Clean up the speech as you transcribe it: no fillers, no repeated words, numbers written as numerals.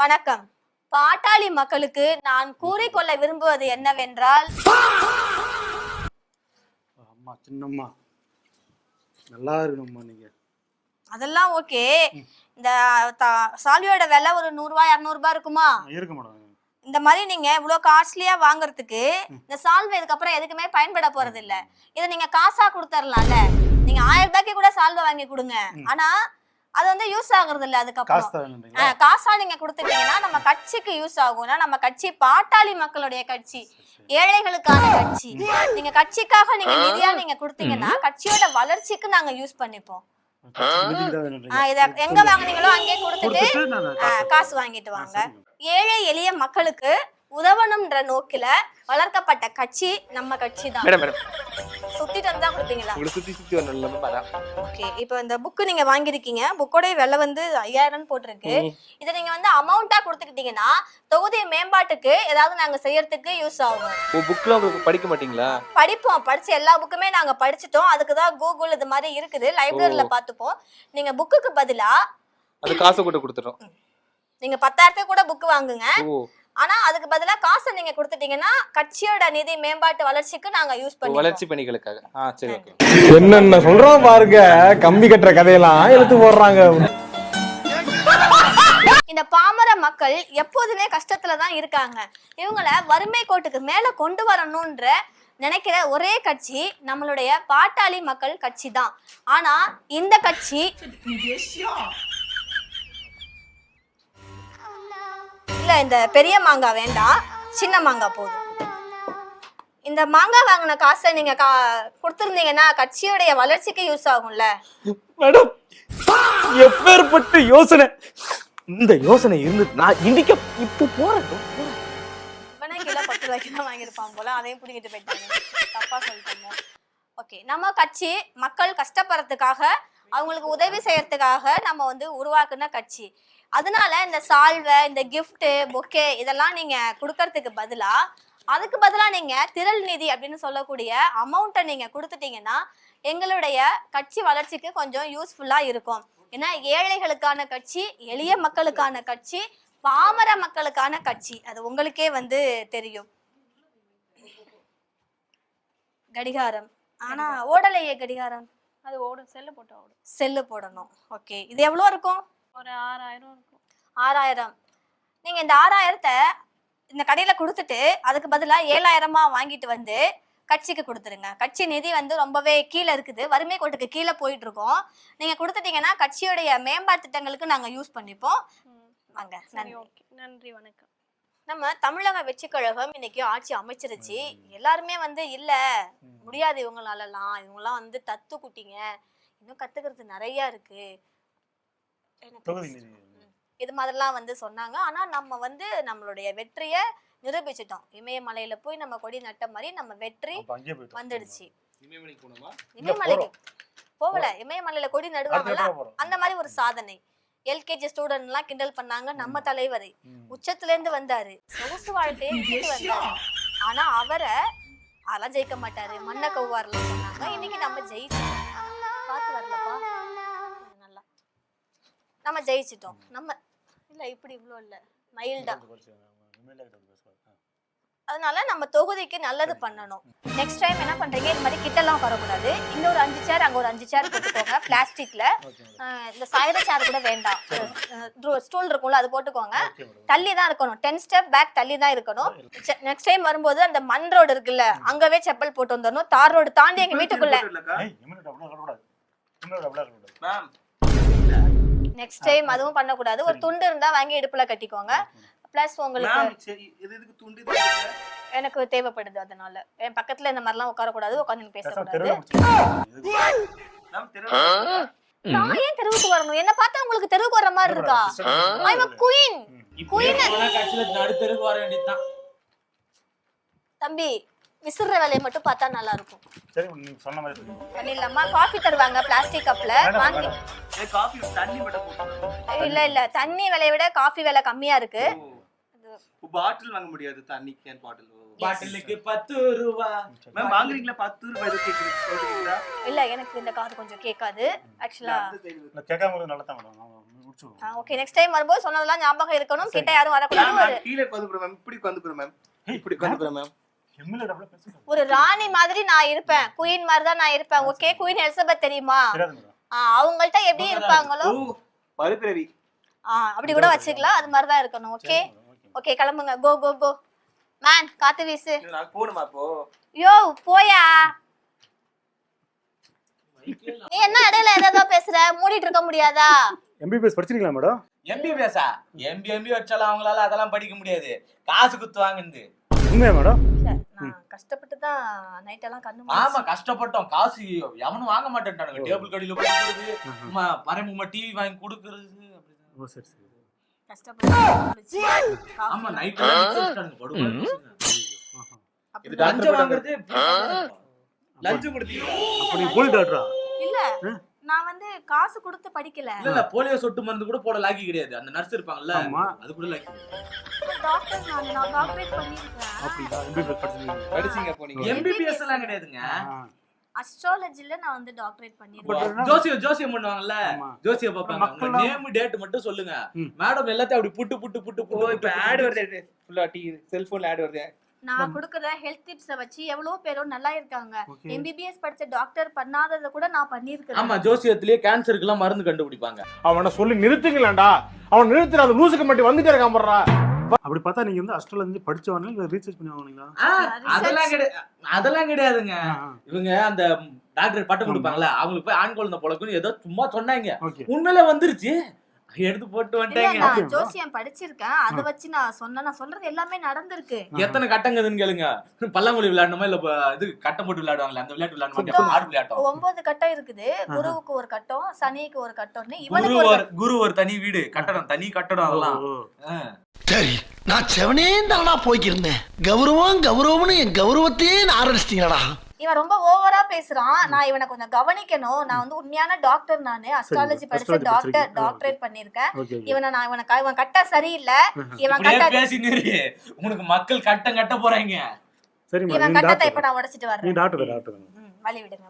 வணக்கம். பாட்டாளி மக்களுக்கு நான் கூறிக்கொள்ள விரும்புவது என்னவென்றால், அம்மா சின்னம்மா நல்லா இருக்கணும்மா. நீங்க அதெல்லாம் ஓகே. இந்த சால்வையோட விலை ஒரு 100 ரூபாய் 200 ரூபாய் இருக்குமா? இருக்கு மேடம். இந்த மாதிரி நீங்க இவ்வளவு காஸ்ட்லியா வாங்குறதுக்கு இந்த சால்வை இதுக்கப்புறம் எதுக்குமே பயன்பட போறது இல்ல. இதை நீங்க காசா கொடுத்துடலாம்ல. நீங்க 1000 ரூபாய்க்கு கூட சால்வை வாங்கி கொடுங்க. ஆனா அது வந்து யூஸ் ஆகுறது இல்ல. அதுக்கப்புறம் காசா நீங்க கொடுத்துட்டீங்கன்னா நம்ம கட்சிக்கு யூஸ் ஆகும். நம்ம கட்சி பாட்டாளி மக்களுடைய கட்சி, ஏழைகளுக்கான கட்சி. நீங்க கட்சிக்காக நீங்க நிதியா நீங்க கொடுத்தீங்கன்னா கட்சியோட வளர்ச்சிக்கு நாங்க யூஸ் பண்ணிப்போம். இத எங்க வாங்குனீங்களோ அங்கே கொடுத்துட்டு காசு வாங்கிட்டு வாங்க. ஏழை எளிய மக்களுக்கு உதவணும்ன்ற நோக்கில வளர்க்கப்பட்ட கட்சி நம்ம கட்சி தான். சுத்திட்டு வந்தா கொடுப்பீங்களா? ஓகே, இப்போ இந்த புக் நீங்க வாங்கிருக்கீங்க. புக்கோட விலை வந்து 5000 போட்டிருக்கு. இதை நீங்க வந்து அமௌண்டா கொடுத்துக்கிட்டீங்கன்னா தொகுதி மேம்பாட்டுக்கு ஏதாவது நாங்க செய்யறதுக்கு யூஸ் ஆகும். புக்ல உங்களுக்கு படிக்க மாட்டீங்களா? படிப்போம். படிச்ச எல்லா புக்குமே நாங்க படிச்சிட்டோம். அதுக்குதான் கூகுள் இது மாதிரி இருக்குது, லைப்ரரியில பாத்துப்போம். நீங்க புக்குக்கு பதிலா அது காசு கூட கொடுத்துறோம். நீங்க 10,000 கூட புக் வாங்குங்க. ஆனா அதுக்கு பதிலா காசை நீங்க கொடுத்துட்டீங்கன்னா கட்சியோட நிதி மேம்பாட்டு வளர்ச்சிக்கு நாங்க யூஸ் பண்ணுவோம். வளர்ச்சி பணிகளுக்காக. சரி, ஓகே. என்னென்ன சொல்றோம் பாருங்க. கம்பி கட்டுற கதையெல்லாம் எழுத்து போடுறாங்க. இந்த பாமர மக்கள் எப்போதுமே கஷ்டத்துல தான் இருக்காங்க. இவங்கள வறுமை கோட்டுக்கு மேல கொண்டு வரணும்ன்ற நினைக்கிற ஒரே கட்சி நம்மளுடைய பாட்டாளி மக்கள் கட்சி தான். ஆனா இந்த கட்சி இல்ல, இந்த பெரிய மாங்காய் வேண்டாம், சின்ன மாங்காய் போதும். இந்த மாங்காய் வாங்கின காசை நீங்க கொடுத்திருந்தீங்கன்னா கட்சியோடைய வளர்ச்சிக்கு யூஸ் ஆகும்ல. மேடம், எப்பேற்பட்ட யோசனை! இந்த யோசனை இருந்து நான் இன்னைக்கு இப்ப போறேன். கிலோ 10 ரூபாய்க்கு தான் வாங்கியிருப்பாங்க போல, அதையும் பிடிக்கிட்டு போயிட்டாங்க. தப்பா சொல்லிட்டாங்க. ஓகே, நம்ம கட்சி மக்கள் கஷ்டப்படுறதுக்காக அவங்களுக்கு உதவி செய்யறதுக்காக நம்ம வந்து உருவாக்குன கட்சி. அதனால இந்த சால்வை, இந்த கிஃப்ட், பொக்கே இதெல்லாம் நீங்க கொடுக்கறதுக்கு பதிலா அதுக்கு பதிலா நீங்க திரள் நிதி அப்படின்னு சொல்லக்கூடிய அமௌண்ட்டை நீங்க கொடுத்துட்டீங்கன்னா எங்களுடைய கட்சி வளர்ச்சிக்கு கொஞ்சம் யூஸ்ஃபுல்லா இருக்கும். ஏன்னா ஏழைகளுக்கான கட்சி, எளிய மக்களுக்கான கட்சி, பாமர மக்களுக்கான கட்சி. அது உங்களுக்கே வந்து தெரியும். கடிகாரம் ஆனா ஓடலையே கடிகாரம். அது ஓடும், செல்லு போட்டு ஓடும். செல்லு போடணும். ஓகே, இது எவ்வளோ இருக்கும்? ஒரு 6000 இருக்கும். 6000. நீங்க இந்த 6000த்தை இந்த கடையில கொடுத்துட்டு அதுக்கு பதிலா 7000 வாங்கிட்டு வந்து கட்சிக்கு கொடுத்துருங்க. கட்சி நிதி வந்து ரொம்பவே கீழே இருக்குது, வறுமை கோட்டுக்கு கீழே போயிட்டு இருக்கோம். நீங்க கொடுத்துட்டீங்கன்னா கட்சியோடைய மேம்பாட்டு திட்டங்களுக்கு நாங்க யூஸ் பண்ணிப்போம். வாங்க. நன்றி, வணக்கம். நம்ம தமிழக வெற்றி கழகம் இன்னைக்கு ஆட்சி அமைச்சிருச்சு. எல்லாருமே வந்து இல்ல முடியாது இவங்களாலலாம், இவங்கெல்லாம் வந்து தத்து குட்டிங்க, இன்னும் கத்துக்கிறது நிறைய இருக்கு, இது மாதிரிலாம் வந்து சொன்னாங்க. ஆனா நம்ம வந்து நம்மளுடைய வெற்றியை நிரூபிச்சிட்டோம். இமயமலையில போய் நம்ம கொடி நட்ட மாதிரி நம்ம வெற்றி வந்துடுச்சு. இமயமலைக்கு போகல, இமயமலையில கொடி நடுவாங்கல்ல, அந்த மாதிரி ஒரு சாதனை. எல்கேஜி ஸ்டூடெண்ட் எல்லாம் கிண்டல் பண்ணாங்க. நம்ம தலைவரை உச்சத்துல இருந்து வந்தாரு, சொகுசு வாழ்க்கையை விட்டுட்டு வந்தாரு. ஆனா அவரை அதெல்லாம் ஜெயிக்க மாட்டாரு, மண்ணை கவ்வாறுலாம் சொன்னாங்க. இன்னைக்கு நம்ம ஜெயிச்சோம். காத்து வரலப்பா, நல்லா நம்ம ஜெயிச்சிட்டோம். நம்ம இல்ல இப்படி இவ்வளோ இல்ல, மைல்டா. அதனால நம்ம தொகுதிக்கு நல்லது பண்ணணும். நெக்ஸ்ட் டைம் என்ன பண்றீங்க, இது மாதிரி கிட்டெல்லாம் வரக்கூடாது. இங்க ஒரு 5 சேர், அங்க ஒரு 5 சேர் போட்டுக்கோங்க பிளாஸ்டிக்ல. இந்த சாயிர சேர் கூட வேண்டாம், ஸ்டூல் இருக்கும்ல அது போட்டுக்கோங்க. தள்ளி தான் இருக்கணும், 10 ஸ்டெப் பேக் தள்ளி தான் இருக்கணும். நெக்ஸ்ட் டைம் வரும்போது அந்த மண் ரோடு இருக்குல்ல, அங்கவே செப்பல் போட்டு வந்துடணும். தார் ரோடு தாண்டி எங்க வீட்டுக்குள்ள. நெக்ஸ்ட் டைம் அதுவும் பண்ணக்கூடாது. ஒரு துண்டு இருந்தா வாங்கி இடுப்புல கட்டிக்கோங்க. பிளஸ் உங்களுக்கு எனக்கு தேவைப்படுது, அதனால என் பக்கத்துல இந்த மாதிரிலாம் உட்காரக்கூடாது, உட்காந்து பேசக்கூடாது. நான் ஏன் தெருவுக்கு வரணும்? என்ன பார்த்தா உங்களுக்கு தெருவுக்கு வர மாதிரி இருக்கா? ஐ அம் குயின். தம்பி, விசிற வேலையை மட்டும் பார்த்தா நல்லா இருக்கும். சரி, நீங்க சொன்ன மாதிரி பண்ணிடலாமா? காஃபி தருவாங்க பிளாஸ்டிக் கப்ல, வாங்கி. இல்ல தண்ணி விலையை விட காஃபி விலை கம்மியா இருக்கு. பாட்டில் வாங்க முடியாது, தண்ணி கேன் பாட்டில். பாட்டிலுக்கு 10 ரூபாய். மேம் வாங்குறீங்களா? 10 ரூபாய் இது கேக்குறீங்களா? இல்ல, எனக்கு இந்த காது கொஞ்சம் கேட்காது. ஆக்சுவலா கேட்காம நல்லா தான் மேடம். முடிச்சிடுவோம். ஓகே நெக்ஸ்ட் டைம் வரும்போது சொன்னதெல்லாம் ஞாபகம் இருக்கணும். கிட்ட யாரும் வரக்கூடாது. ஒரு நான் கீழே உட்காந்துக்கிறேன் மேம், இப்படி உட்காந்துக்கிறேன் மேம், இப்படி உட்காந்துக்கிறேன் மேம். எம்எல்ஏ டபுளா பேசுங்க. ஒரு ராணி மாதிரி நான் இருப்பேன். குயின் மாதிரி தான் நான் இருப்பேன். ஓகே குயின் எலிசபெத் தெரியுமா? தெரியாது மேடம். அவங்கள்ட்ட எப்படி இருப்பாங்களோ பருப்பிரவி அப்படி கூட வச்சுக்கலாம். அது மாதிரி தான் இருக்கணும். ஓகே ஓகே கிளம்புங்க. கோ கோ கோ மேன், காத்து வீசு. நான் போகணுமா இப்போ? யோ போயா. நீ என்ன இடையில ஏதோ பேசுற? மூடிட்டு இருக்க முடியாதா? எம்பிபிஎஸ் படிச்சிருக்கீங்களா மேடம்? எம்பிபிஎஸ்ஸா? எம்பி வச்சாலும் அவங்களால அதெல்லாம் படிக்க முடியாது. காசு குத்து வாங்குது. உண்மையா மேடம்? இல்ல நான் கஷ்டப்பட்டு தான் நைட் எல்லாம் கண்ணு ஆமா மூடிச்சு. கஷ்டப்பட்டோம். காசு எவனும் வாங்க மாட்டேன்ட்டானுங்க. டேபிள் கடியில கொடுக்கறது, பரம்புமா டிவி வாங்கி கொடுக்கறது அப்படிதான். ஓ சரி சரி. கஷ்டப்பட்டு கண்ணு மூடிச்சு. ஆமா நைட் எல்லாம் படுவாங்க. அப்படி இது லஞ்சம் வாங்குறது லஞ்சம் கொடுத்தீங்க? அப்ப நீ போலி டாக்டரா? இல்ல நான் வந்து காசு கொடுத்து படிக்கல. இல்ல போலியோ சொட்டு மருந்து கூட போட லாக்கி கிடையாது. அந்த நர்ஸ் இருப்பாங்கல்ல, ஆமா. அது கூட லாக்கி. டாக்டர் நான் டாக்டரேட் பண்ணிருக்கேன். அப்படியா? எம்பிபிஎஸ் படிச்சிருக்கீங்க? படிச்சீங்க போனீங்க. எம்பிபிஎஸ் எல்லாம் கிடையாதுங்க. அஸ்ட்ராலஜில நான் வந்து டாக்டரேட் பண்ணிருக்கேன். ஜோசியம் பண்ணுவாங்கல்ல, ஆமா. ஜோசியம் பாப்பாங்க. உங்க மக்கள்லாம் நேம் டேட் மட்டும் சொல்லுங்க. ம். மேடம் எல்லாத்தையும் அப்படி புட்டு புட்டு புட்டு புட்டு இப்ப ஆட் வருது, ஃபுல்லா செல்போன்ல ஆட் வருது. நான் கொடுக்குற ஹெல்த் டிப்ஸ வச்சு எவ்வளவு பேரும் நல்லா இருக்காங்க. Okay. எம்பிபிஎஸ் படிச்ச டாக்டர் பண்ணாதத கூட நான் பண்ணிருக்கேன். ஆமா ஜோசியத்திலேயே கேன்சருக்கு எல்லாம் மருந்து கண்டுபிடிப்பாங்க. அவனை சொல்லி நிறுத்துங்களேன்டா. அவன் நிறுத்துற அந்த லூசுக்கு மட்டும் வந்துட்டே இருக்கான் போடுறா. அப்படி பார்த்தா நீங்க வந்து அஸ்ட்ராலஜி படிச்சவங்க இல்ல ரீசர்ச் பண்ணி வாங்குனீங்களா? அதெல்லாம் கிடையாதுங்க. ஆ, ஆ. இவங்க அந்த டாக்டர் பட்டம் கொடுப்பாங்கல்ல, அவங்களுக்கு போய் ஆண் குழந்தை பொழக்குன்னு ஏதோ சும்மா சொன்னாங்க. ஓகே. உண்மையில வந்துருச்சு, எடுத்து போட்டு இல்ல வந்துட்டாங்க. நான் ஜோசியம் படிச்சிருக்கேன். அத வச்சு நான் சொல்றது எல்லாமே நடந்திருக்கு. எத்தனை கட்டங்குதுன்னு கேளுங்க. பல்லாங்குழி விளையாடணுமா இல்ல இது கட்டம் போட்டு விளையாடுவாங்கல்ல, அந்த விளையாட்டு விளையாடணுமா? ஆடு விளையாட்டம். 9 கட்டம் இருக்குது. குருவுக்கு ஒரு கட்டம், சனிக்கு ஒரு கட்டம்னு இவனுக்கு ஒரு குரு ஒரு தனி வீடு கட்டடம், தனி கட்டடம் அதெல்லாம். ஓ. சரி, நான் செவனே தானா போய்க்கிருந்தேன். கௌரவம்னு என் கௌரவத்தையே ஆரம்பிச்சிட்டீங்களா? இவன் ரொம்ப ஓவரா பேசுறான். நான் இவனை கொஞ்சம் கவனிக்கணும். நான் வந்து உண்மையான டாக்டர். நானு அஸ்ட்ராலஜி படிச்ச astrology டாக்டர், படிச்சிருக்கீங்க. டாக்டரேட் பண்ணிருக்கேன். ஓகே. இவன் கட்ட சரியில்லை. இவன் இப்படியே கட்ட பேசினு உனக்கு மக்கள் கட்ட போறாங்க. சரிம்மா. இவன் நீ கட்டத்தை இப்ப டாக்டர். நான் உடைச்சிட்டு நீ வர்றேன். டாக்டர். வழி விடுங்க.